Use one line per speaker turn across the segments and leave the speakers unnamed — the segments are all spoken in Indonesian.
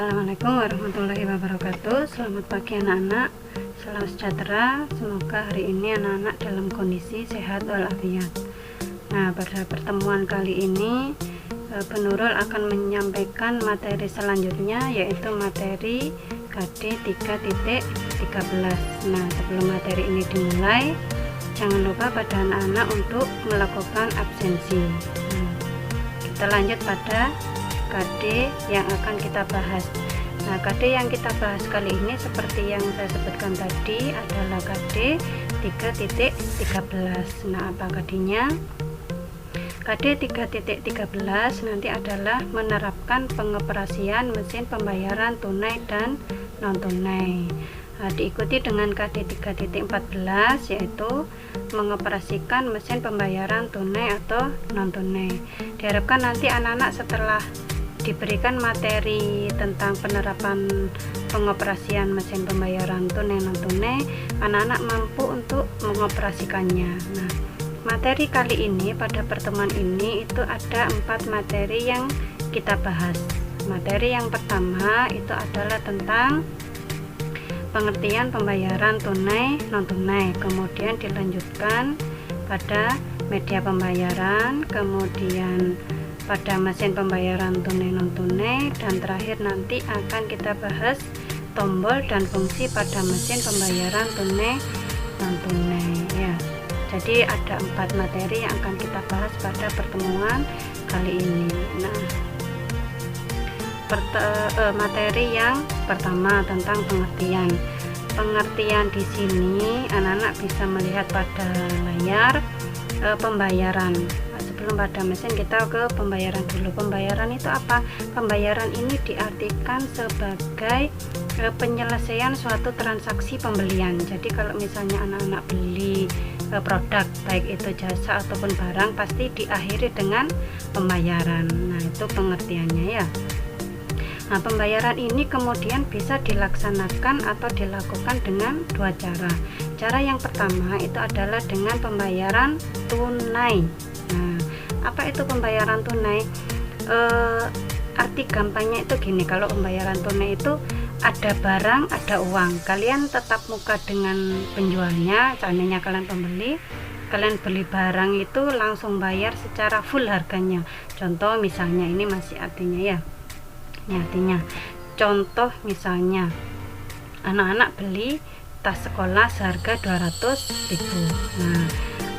Assalamualaikum warahmatullahi wabarakatuh. Selamat pagi anak-anak, salam sejahtera. Semoga hari ini anak-anak dalam kondisi sehat walafiat. Nah, pada pertemuan kali ini Penurul akan menyampaikan materi selanjutnya, yaitu materi KD 3.13. Nah, sebelum materi ini dimulai, jangan lupa pada anak-anak untuk melakukan absensi. Kita lanjut pada KD yang akan kita bahas. Nah, KD yang kita bahas kali ini seperti yang saya sebutkan tadi adalah KD 3.13. Nah, apa KD-nya? KD 3.13 nanti adalah menerapkan pengoperasian mesin pembayaran tunai dan non tunai. Nah, diikuti dengan KD 3.14 yaitu mengoperasikan mesin pembayaran tunai atau non tunai. Diharapkan nanti anak-anak setelah diberikan materi tentang penerapan pengoperasian mesin pembayaran tunai non tunai, anak-anak mampu untuk mengoperasikannya. Nah, materi kali ini pada pertemuan ini itu ada 4 materi yang kita bahas. Materi yang pertama itu adalah tentang pengertian pembayaran tunai non tunai, kemudian dilanjutkan pada media pembayaran, kemudian pada mesin pembayaran tunai non tunai, dan terakhir nanti akan kita bahas tombol dan fungsi pada mesin pembayaran tunai non tunai ya. Jadi ada 4 materi yang akan kita bahas pada pertemuan kali ini. Nah, materi yang pertama tentang pengertian di sini anak-anak bisa melihat pada layar pembayaran. Sebelum pada mesin kita ke pembayaran dulu. Pembayaran itu apa? Pembayaran ini diartikan sebagai penyelesaian suatu transaksi pembelian. Jadi kalau misalnya anak-anak beli produk baik itu jasa ataupun barang, pasti diakhiri dengan pembayaran. Nah, itu pengertiannya ya. Nah, pembayaran ini kemudian bisa dilaksanakan atau dilakukan dengan 2 cara. Cara yang pertama itu adalah dengan pembayaran tunai. Nah, apa itu pembayaran tunai? Arti gampangnya itu gini, kalau pembayaran tunai itu ada barang, ada uang, kalian tetap muka dengan penjualnya. Seandainya kalian pembeli, kalian beli barang itu langsung bayar secara full harganya. Contoh misalnya, ini masih artinya ya, ini artinya contoh misalnya anak-anak beli tas sekolah seharga 200.000. Nah,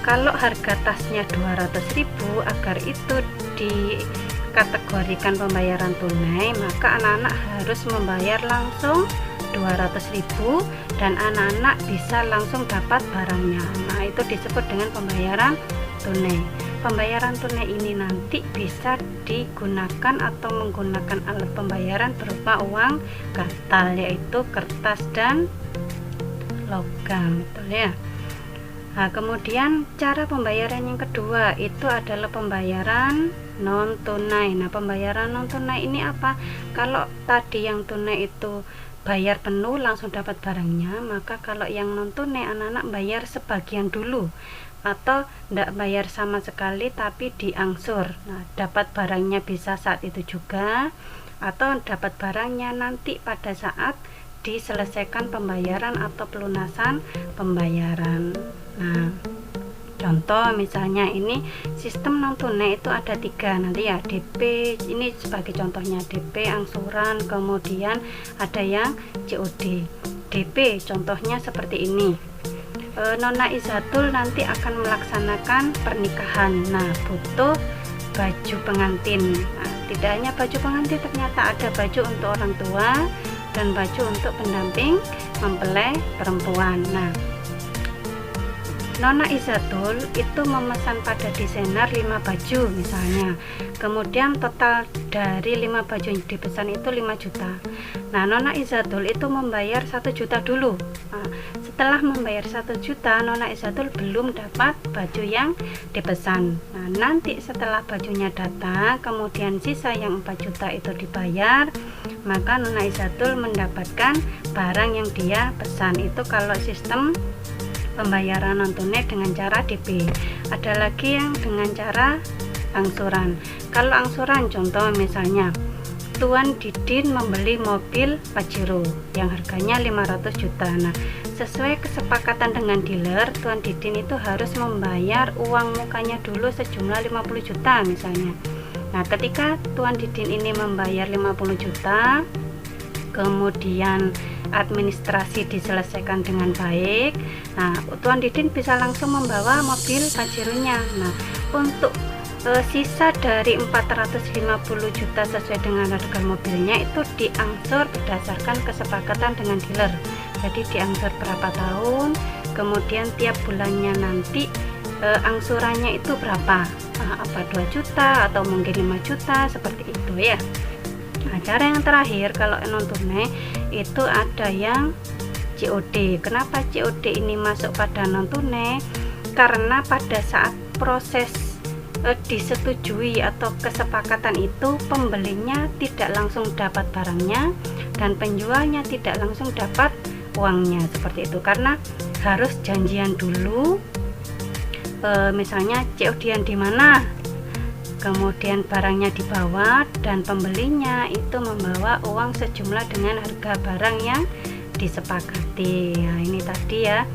kalau harga tasnya 200.000, agar itu dikategorikan pembayaran tunai, maka anak-anak harus membayar langsung 200.000 dan anak-anak bisa langsung dapat barangnya. Nah, itu disebut dengan pembayaran tunai. Pembayaran tunai ini nanti bisa digunakan atau menggunakan alat pembayaran berupa uang kartal, yaitu kertas dan logam, betul ya. Nah, kemudian cara pembayaran yang kedua itu adalah pembayaran non tunai. Nah, pembayaran non tunai ini apa? Kalau tadi yang tunai itu bayar penuh langsung dapat barangnya, maka kalau yang non tunai anak-anak bayar sebagian dulu atau tidak bayar sama sekali tapi diangsur. Nah, dapat barangnya bisa saat itu juga atau dapat barangnya nanti pada saat diselesaikan pembayaran atau pelunasan pembayaran. Nah, contoh misalnya ini sistem non tunai itu ada 3 nanti ya, DP, ini sebagai contohnya DP, angsuran, kemudian ada yang COD. DP contohnya seperti ini. Nona Izatul nanti akan melaksanakan pernikahan. Nah, butuh baju pengantin. Nah, tidak hanya baju pengantin, ternyata ada baju untuk orang tua dan baju untuk pendamping mempelai perempuan. Nah, Nona Izatul itu memesan pada desainer 5 baju misalnya, kemudian total dari 5 baju yang dipesan itu 5 juta. Nah, Nona Izatul itu membayar 1 juta dulu. Nah, setelah membayar 1 juta, Nona Izatul belum dapat baju yang dipesan. Nah, nanti setelah bajunya datang, kemudian sisa yang 4 juta itu dibayar, maka Nona Izatul mendapatkan barang yang dia pesan. Itu kalau sistem pembayaran non tunai dengan cara DP. Ada lagi yang dengan cara angsuran. Kalau angsuran contoh misalnya Tuan Didin membeli mobil Pajero yang harganya 500 juta. Nah, sesuai kesepakatan dengan dealer, Tuan Didin itu harus membayar uang mukanya dulu sejumlah 50 juta misalnya. Nah, ketika Tuan Didin ini membayar 50 juta, kemudian administrasi diselesaikan dengan baik, nah Tuan Didin bisa langsung membawa mobil Pajero-nya. Nah, untuk sisa dari 450 juta sesuai dengan harga mobilnya itu diangsur berdasarkan kesepakatan dengan dealer. Jadi diangsur berapa tahun, kemudian tiap bulannya nanti angsurannya itu berapa, apa 2 juta atau mungkin 5 juta seperti itu ya. Nah, cara yang terakhir kalau non tunai itu ada yang COD. Kenapa COD ini masuk pada non tunai? Karena pada saat proses disetujui atau kesepakatan itu, pembelinya tidak langsung dapat barangnya dan penjualnya tidak langsung dapat uangnya, seperti itu. Karena harus janjian dulu, misalnya COD-an di mana, kemudian barangnya dibawa dan pembelinya itu membawa uang sejumlah dengan harga barang yang disepakati. Nah, ini tadi ya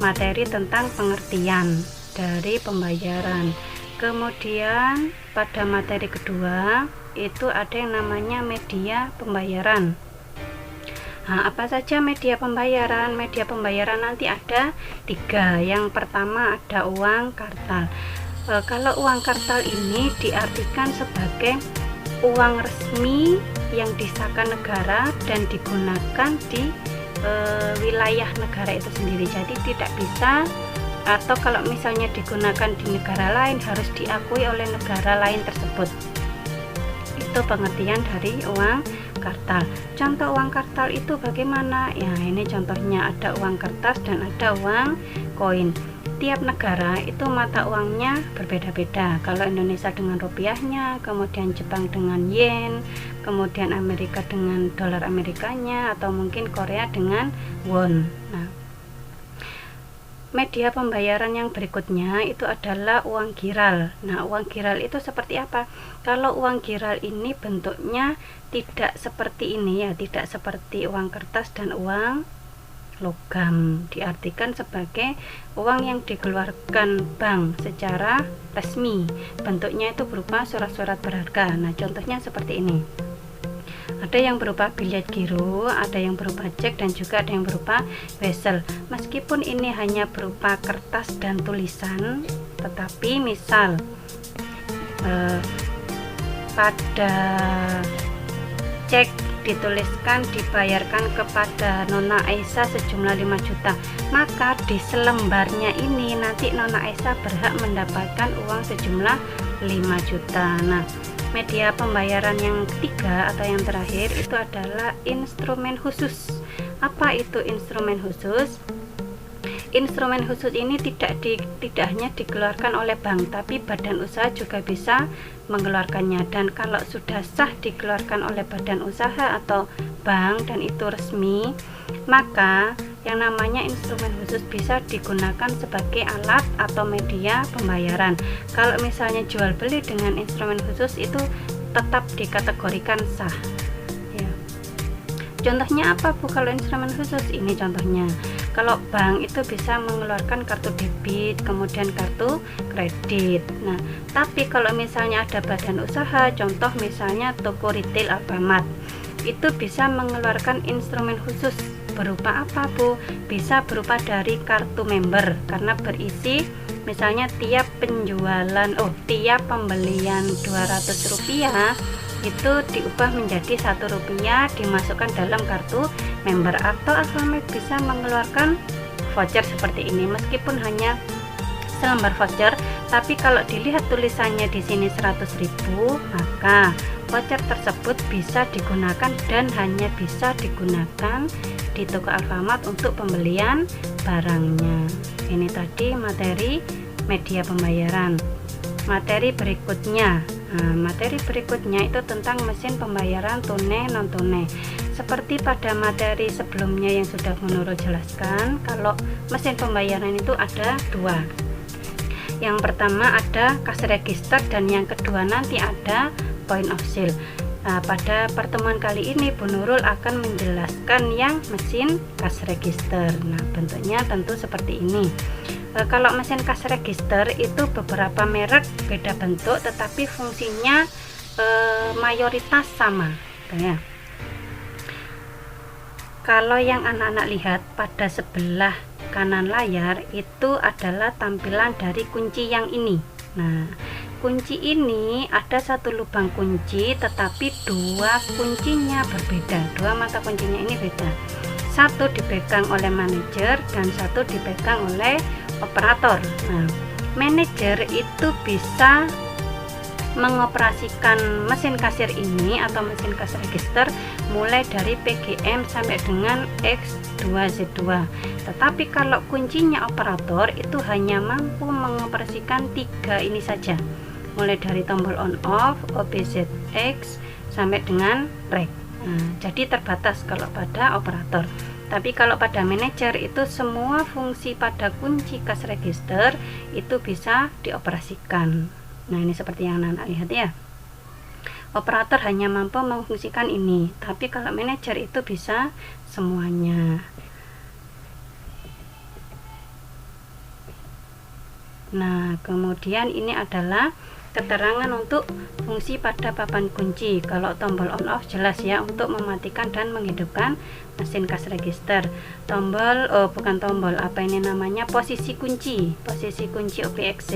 materi tentang pengertian dari pembayaran. Kemudian pada materi kedua itu ada yang namanya media pembayaran. Nah, apa saja media pembayaran? Media pembayaran nanti ada 3. Yang pertama ada uang kartal. Kalau uang kartal ini diartikan sebagai uang resmi yang disahkan negara dan digunakan di wilayah negara itu sendiri. Jadi tidak bisa, atau kalau misalnya digunakan di negara lain harus diakui oleh negara lain tersebut. Itu pengertian dari uang kartal. Contoh uang kartal itu bagaimana? Ya, ini contohnya ada uang kertas dan ada uang koin. Tiap negara itu mata uangnya berbeda-beda. Kalau Indonesia dengan rupiahnya, kemudian Jepang dengan yen, kemudian Amerika dengan dolar Amerikanya, atau mungkin Korea dengan won. Nah, media pembayaran yang berikutnya itu adalah uang giral. Nah, uang giral itu seperti apa? Kalau uang giral ini bentuknya tidak seperti ini ya, tidak seperti uang kertas dan uang logam. Diartikan sebagai uang yang dikeluarkan bank secara resmi. Bentuknya itu berupa surat-surat berharga. Nah, contohnya seperti ini. Ada yang berupa bilet giro, ada yang berupa cek, dan juga ada yang berupa wesel. Meskipun ini hanya berupa kertas dan tulisan, tetapi misal pada cek dituliskan dibayarkan kepada Nona Aisyah sejumlah 5 juta, maka di selembarnya ini nanti Nona Aisyah berhak mendapatkan uang sejumlah 5 juta. Nah, media pembayaran yang ketiga atau yang terakhir itu adalah instrumen khusus. Apa itu instrumen khusus? Instrumen khusus ini tidak hanya dikeluarkan oleh bank, tapi badan usaha juga bisa mengeluarkannya. Dan kalau sudah sah dikeluarkan oleh badan usaha atau bank dan itu resmi, maka yang namanya instrumen khusus bisa digunakan sebagai alat atau media pembayaran. Kalau misalnya jual beli dengan instrumen khusus itu tetap dikategorikan sah. Ya. Contohnya apa Bu kalau instrumen khusus? Ini contohnya. Kalau bank itu bisa mengeluarkan kartu debit, kemudian kartu kredit. Nah, tapi kalau misalnya ada badan usaha, contoh misalnya toko retail Alfamart, itu bisa mengeluarkan instrumen khusus berupa apa Bu? Bisa berupa dari kartu member, karena berisi misalnya tiap tiap pembelian 200 rupiah itu diubah menjadi 1 rupiah dimasukkan dalam kartu member. Atau Alfamart bisa mengeluarkan voucher seperti ini, meskipun hanya selembar voucher, tapi kalau dilihat tulisannya di sini 100.000, maka voucher tersebut bisa digunakan dan hanya bisa digunakan di toko Alfamart untuk pembelian barangnya. Ini tadi materi media pembayaran. Materi berikutnya itu tentang mesin pembayaran tunai non tunai. Seperti pada materi sebelumnya yang sudah Menurut jelaskan, kalau mesin pembayaran itu ada 2. Yang pertama ada cash register dan yang kedua nanti ada point of sale. Nah, pada pertemuan kali ini Bu Nurul akan menjelaskan yang mesin cash register. Nah, bentuknya tentu seperti ini. Kalau mesin cash register itu beberapa merek beda bentuk, tetapi fungsinya mayoritas sama ya. Kalau yang anak-anak lihat pada sebelah kanan layar itu adalah tampilan dari kunci yang ini. Nah, kunci ini ada satu lubang kunci, tetapi dua kuncinya berbeda. Dua mata kuncinya ini beda. Satu dipegang oleh manajer dan satu dipegang oleh operator. Nah, manajer itu bisa mengoperasikan mesin kasir ini atau mesin cash register mulai dari PGM sampai dengan X2Z2. Tetapi kalau kuncinya operator itu hanya mampu mengoperasikan 3 ini saja, mulai dari tombol on off, OBZX sampai dengan rec. Nah, jadi terbatas kalau pada operator. Tapi kalau pada manajer itu semua fungsi pada kunci cash register itu bisa dioperasikan. Nah, ini seperti yang anak-anak lihat ya. Operator hanya mampu memfungsikan ini, tapi kalau manajer itu bisa semuanya. Nah, kemudian ini adalah keterangan untuk fungsi pada papan kunci. Kalau tombol on off jelas ya, untuk mematikan dan menghidupkan mesin cash register. Tombol posisi kunci OPXZ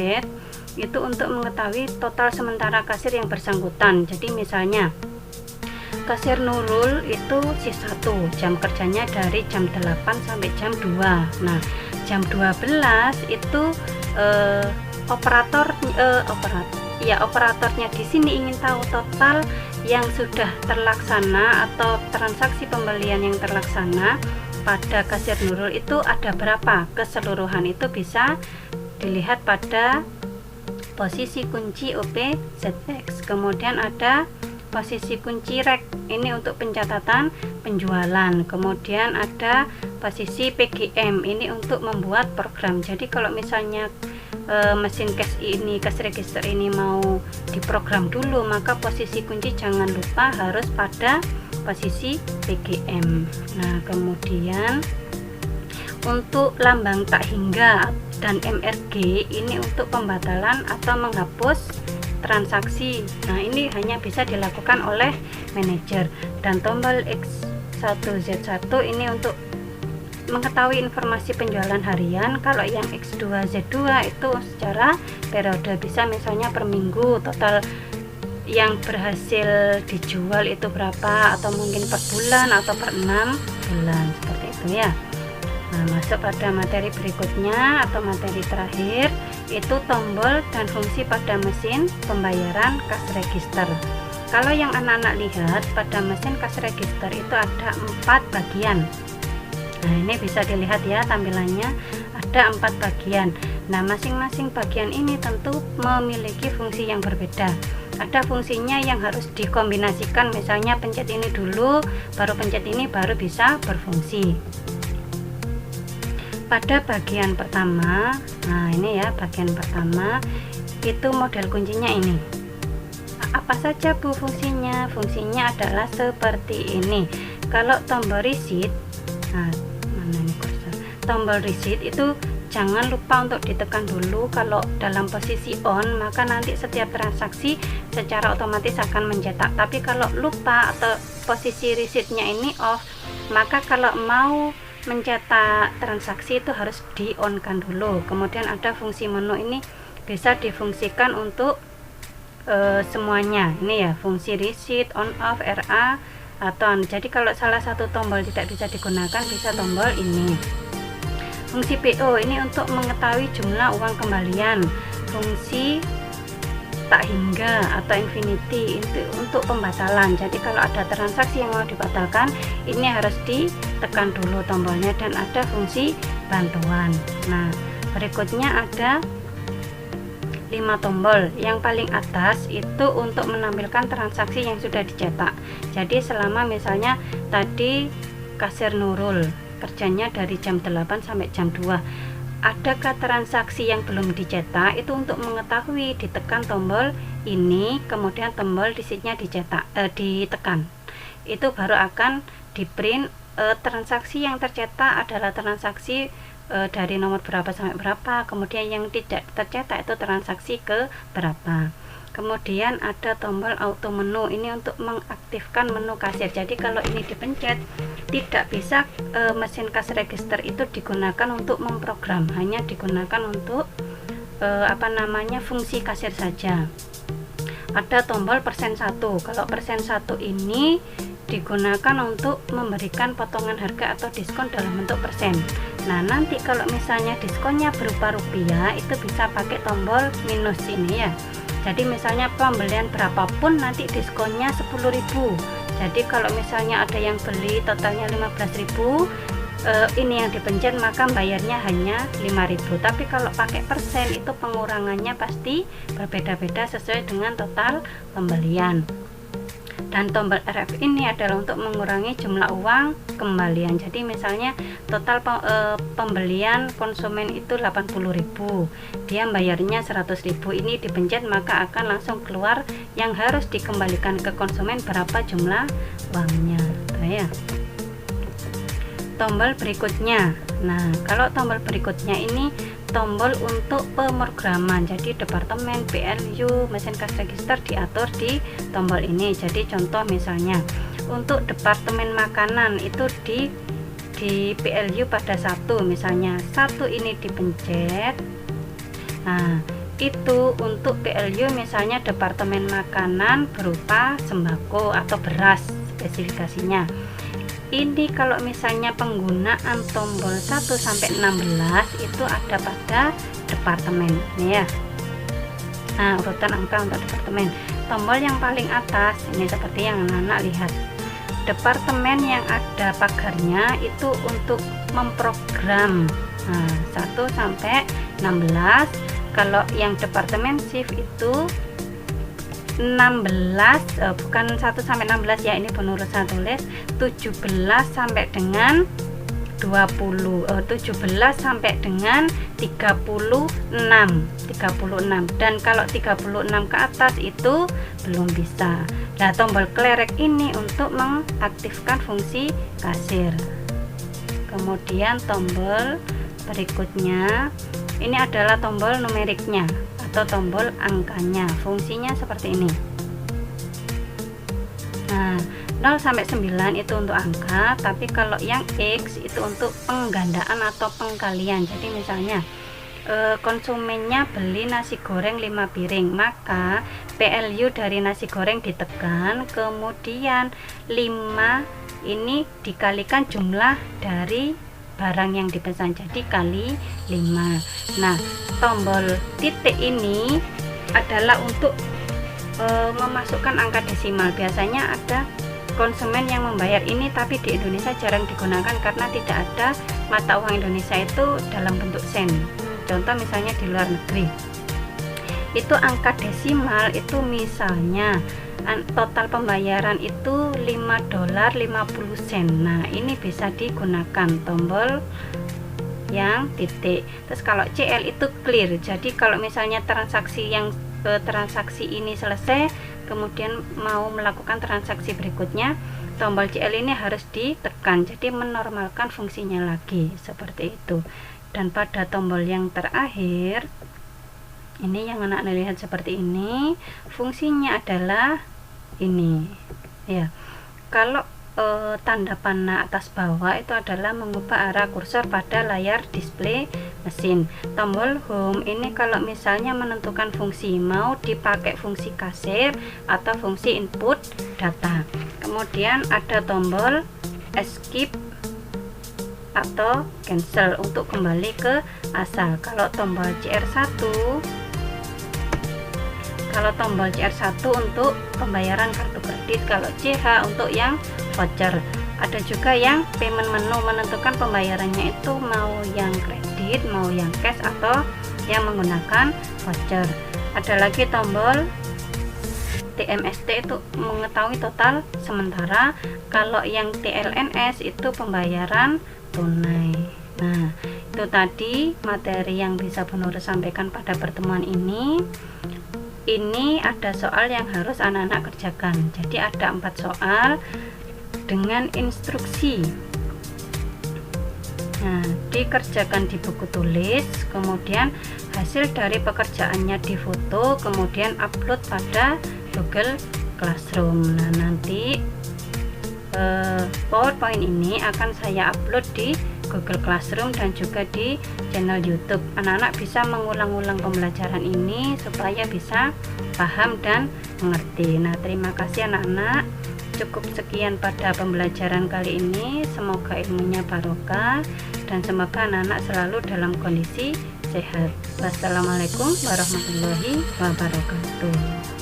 itu untuk mengetahui total sementara kasir yang bersangkutan. Jadi misalnya kasir Nurul itu C1, jam kerjanya dari jam 8 sampai jam 2. Nah, jam 12 itu operatornya di sini ingin tahu total yang sudah terlaksana atau transaksi pembelian yang terlaksana pada kasir Nurul itu ada berapa keseluruhan. Itu bisa dilihat pada posisi kunci OPZX. Kemudian ada posisi kunci rec, ini untuk pencatatan penjualan. Kemudian ada posisi PGM, ini untuk membuat program. Jadi kalau misalnya mesin cash register ini mau diprogram dulu, maka posisi kunci jangan lupa harus pada posisi PGM. Nah, kemudian untuk lambang tak hingga dan MRG ini untuk pembatalan atau menghapus transaksi. Nah, ini hanya bisa dilakukan oleh manajer. Dan tombol X1Z1 ini untuk mengetahui informasi penjualan harian. Kalau yang X2Z2 itu secara periode, bisa misalnya per minggu total yang berhasil dijual itu berapa, atau mungkin per bulan atau per 6 bulan, seperti itu ya. Nah, masuk pada materi berikutnya atau materi terakhir, itu tombol dan fungsi pada mesin pembayaran cash register. Kalau yang anak-anak lihat pada mesin cash register itu ada 4 bagian. Nah, ini bisa dilihat ya tampilannya, ada 4 bagian. Nah, masing-masing bagian ini tentu memiliki fungsi yang berbeda. Ada fungsinya yang harus dikombinasikan, misalnya pencet ini dulu, baru pencet ini, baru bisa berfungsi. Pada bagian pertama, nah ini ya bagian pertama, itu model kuncinya ini. Apa saja Bu fungsinya? Fungsinya adalah seperti ini. Kalau tombol receipt, nah mana ini kursor, tombol receipt itu jangan lupa untuk ditekan dulu. Kalau dalam posisi on, maka nanti setiap transaksi secara otomatis akan mencetak. Tapi kalau lupa atau posisi receipt-nya ini off, maka kalau mau mencetak transaksi itu harus di-on-kan dulu. Kemudian ada fungsi menu, ini bisa difungsikan untuk semuanya. Ini ya fungsi receipt, on off, RA atau jadi kalau salah satu tombol tidak bisa digunakan, bisa tombol ini. Fungsi PO ini untuk mengetahui jumlah uang kembalian. Fungsi tak hingga atau infinity itu untuk pembatalan. Jadi kalau ada transaksi yang mau dibatalkan, ini harus ditekan dulu tombolnya. Dan ada fungsi bantuan. Nah, berikutnya ada 5 tombol. Yang paling atas itu untuk menampilkan transaksi yang sudah dicetak. Jadi selama misalnya tadi kasir Nurul kerjanya dari jam 8 sampai jam 2, adakah transaksi yang belum dicetak, itu untuk mengetahui ditekan tombol ini, kemudian tombol disitnya ditekan, itu baru akan di print transaksi yang tercetak adalah transaksi dari nomor berapa sampai berapa, kemudian yang tidak tercetak itu transaksi ke berapa. Kemudian ada tombol auto menu, ini untuk mengaktifkan menu kasir. Jadi kalau ini dipencet tidak bisa mesin cash register itu digunakan untuk memprogram, hanya digunakan untuk fungsi kasir saja. Ada tombol persen 1. Kalau persen 1 ini digunakan untuk memberikan potongan harga atau diskon dalam bentuk persen. Nah, nanti kalau misalnya diskonnya berupa rupiah, itu bisa pakai tombol minus ini ya. Jadi misalnya pembelian berapapun nanti diskonnya 10.000. Jadi kalau misalnya ada yang beli totalnya 15.000, ini yang dipencet maka bayarnya hanya 5.000. Tapi kalau pakai persen itu pengurangannya pasti berbeda-beda sesuai dengan total pembelian. Dan tombol RF ini adalah untuk mengurangi jumlah uang kembalian. Jadi misalnya total pembelian konsumen itu 80.000, dia bayarnya 100.000, ini dipencet maka akan langsung keluar yang harus dikembalikan ke konsumen berapa jumlah uangnya. Ya. Tombol berikutnya. Nah, kalau tombol berikutnya ini tombol untuk pemrograman. Jadi departemen, PLU, mesin cash register diatur di tombol ini. Jadi contoh misalnya untuk departemen makanan itu di PLU pada 1 misalnya. 1 ini dipencet. Nah, itu untuk PLU misalnya departemen makanan berupa sembako atau beras spesifikasinya. Ini kalau misalnya penggunaan tombol 1 sampai 16 itu ada pada departemen ya. Nah, urutan angka untuk departemen. Tombol yang paling atas ini seperti yang anak-anak lihat. Departemen yang ada pagarnya itu untuk memprogram. Nah, 1 sampai 16. Kalau yang departemen shift itu 16, bukan 1 sampai 16 ya, ini penulisan tulis 17 sampai dengan 20, 17 sampai dengan 36, dan kalau 36 ke atas itu belum bisa. Nah, tombol klerek ini untuk mengaktifkan fungsi kasir. Kemudian tombol berikutnya ini adalah tombol numeriknya atau tombol angkanya. Fungsinya seperti ini. Nah, 0 sampai 9 itu untuk angka, tapi kalau yang X itu untuk penggandaan atau pengkalian. Jadi misalnya konsumennya beli nasi goreng 5 piring, maka PLU dari nasi goreng ditekan, kemudian 5 ini dikalikan jumlah dari barang yang dipesan, jadi kali 5. Nah, tombol titik ini adalah untuk memasukkan angka desimal. Biasanya ada konsumen yang membayar ini, tapi di Indonesia jarang digunakan karena tidak ada mata uang Indonesia itu dalam bentuk sen. Contoh misalnya di luar negeri itu angka desimal itu misalnya total pembayaran itu $5.50. Nah, ini bisa digunakan tombol yang titik. Terus kalau CL itu clear. Jadi kalau misalnya transaksi ini selesai, kemudian mau melakukan transaksi berikutnya, tombol CL ini harus ditekan. Jadi menormalkan fungsinya lagi seperti itu. Dan pada tombol yang terakhir ini yang anak lihat seperti ini, fungsinya adalah ini ya. Kalau tanda panah atas bawah itu adalah mengubah arah kursor pada layar display mesin. Tombol home ini kalau misalnya menentukan fungsi, mau dipakai fungsi kasir atau fungsi input data. Kemudian ada tombol escape atau cancel untuk kembali ke asal. Kalau tombol CR1 untuk pembayaran kartu kredit, kalau CH untuk yang voucher. Ada juga yang payment menu, menentukan pembayarannya itu mau yang kredit, mau yang cash atau yang menggunakan voucher. Ada lagi tombol TMST itu mengetahui total sementara. Kalau yang TLNS itu pembayaran tunai. Nah, Itu tadi materi yang bisa Bu Nurul sampaikan pada pertemuan ini. Ini ada soal yang harus anak-anak kerjakan. Jadi ada 4 soal dengan instruksi. Nah, dikerjakan di buku tulis, kemudian hasil dari pekerjaannya difoto, kemudian upload pada Google Classroom. Nah, nanti PowerPoint ini akan saya upload di Google Classroom dan juga di channel YouTube. Anak-anak bisa mengulang-ulang pembelajaran ini supaya bisa paham dan mengerti. Nah, terima kasih anak-anak. Cukup sekian pada pembelajaran kali ini. Semoga ilmunya barokah dan semoga anak-anak selalu dalam kondisi sehat. Wassalamualaikum warahmatullahi wabarakatuh.